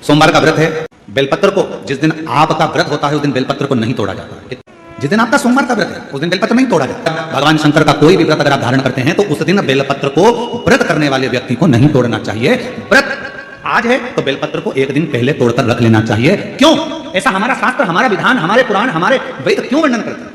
सोमवार का व्रत है, बेलपत्र को जिस दिन आपका व्रत होता है उस दिन बेलपत्र को नहीं तोड़ा जाता है। जिस दिन आपका सोमवार का व्रत है उस दिन बेलपत्र नहीं तोड़ा जाता। भगवान शंकर का कोई भी व्रत अगर आप धारण करते हैं तो उस दिन बेलपत्र को व्रत करने वाले व्यक्ति को नहीं तोड़ना चाहिए। व्रत आज है तो बेलपत्र को एक दिन पहले तोड़कर रख लेना चाहिए। क्यों? ऐसा हमारा शास्त्र, हमारा विधान, हमारे पुराण, हमारे वेद क्यों वर्णन करते हैं?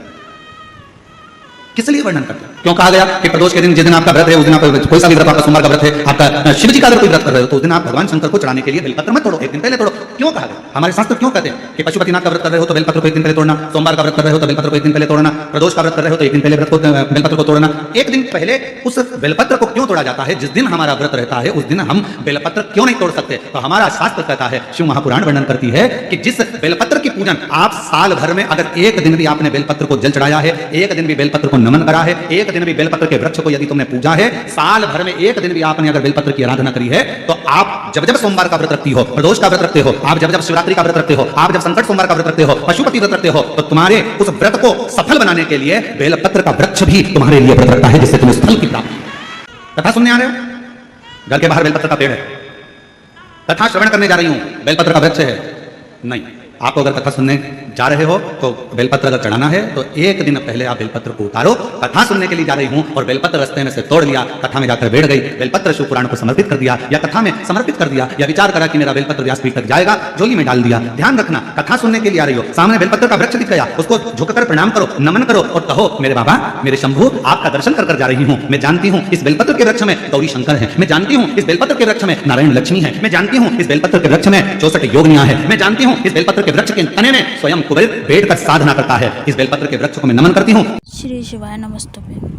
किस लिए वर्णन करते हैं? क्यों कहा गया कि प्रदोष के दिन जिस दिन आपका व्रत है उस दिन आप कोई सा भी व्रत, आपका सोमवार का व्रत है, आपका शिव जी का अगर कोई व्रत कर रहे हो तो उस दिन आप भगवान शंकर को चढ़ाने के लिए बेलपत्र मत तोड़ो, एक दिन पहले तोड़ो। क्यों कहा गया? हमारे शास्त्र क्यों कहते हैं कि पशुपतिनाथ का व्रत कर रहे हो तो बेलपत्र को एक दिन पहले तोड़ना, सोमवार का व्रत कर रहे हो तो बेलपत्र को एक दिन पहले तोड़ना, प्रदोष का व्रत कर रहे हो तो एक दिन पहले बेलपत्र को तोड़ना। एक दिन पहले उस बेलपत्र को क्यों तोड़ा जाता है? जिस दिन हमारा व्रत रहता है उस दिन हम बेलपत्र क्यों नहीं तोड़ सकते? तो हमारा शास्त्र कहता है, शिव महापुराण वर्णन करती है कि जिस बेलपत्र की पूजन आप साल भर में अगर एक दिन भी आपने बेलपत्र को जल चढ़ाया है, एक दिन भी बेलपत्र को नमन करा है, एक दिन भी बेलपत्र के वृक्ष को यदि तुमने पूजा है, साल भर में एक दिन भी आपने अगर बेलपत्र की आराधना करी है, तो आप जब जब सोमवार का व्रत रखती हो, प्रदोष का व्रत रखते हो, आप जब जब शिवरात्रि का व्रत रखते हो, आप जब संकट सोमवार का व्रत रखते हो, पशुपति व्रत रखते हो, तो तुम्हारे उस व्रत को सफल बनाने के लिए बेलपत्र का वृक्ष भी तुम्हारे लिए व्रत रखता है, जिससे तुम्हें फल की प्राप्ति। कथा सुनने आ रहे हो? घर के बाहर बेलपत्र का पेड़ है, कथा श्रवण करने जा रही हूं, बेलपत्र का वृक्ष है? नहीं। आपको अगर कथा सुनने जा रहे हो तो बेलपत्र अगर चढ़ाना है तो एक दिन पहले आप बेलपत्र को उतारो। कथा सुनने के लिए जा रही हूं और बेलपत्र रास्ते में से तोड़ लिया, कथा में जाकर बैठ गई, बेलपत्र शिव पुराण को समर्पित कर दिया या कथा में समर्पित कर दिया, या विचार करा कि मेरा बेलपत्र व्यासपीठ तक जाएगा, झोली में डाल दिया। ध्यान रखना, कथा सुनने के लिए आ रही हो, सामने बेलपत्र का वृक्ष दिख गया, उसको झुककर प्रणाम करो, नमन करो और कहो, मेरे बाबा, मेरे शंभू, आपका दर्शन कर जा रही हूं। मैं जानती हूं इस बेलपत्र के वृक्ष में गौरी शंकर है, मैं जानती हूं इस बेलपत्र के वृक्ष में नारायण लक्ष्मी है, मैं जानती हूं इस बेलपत्र के वृक्ष में 64 योगिनियां है, मैं जानती हूं इस बेलपत्र के वृक्ष के तने में स्वयं कुबेर बैठकर साधना करता है। इस बेलपत्र के वृक्ष को मैं नमन करती हूँ। श्री शिवाय नमस्तुभ्यं।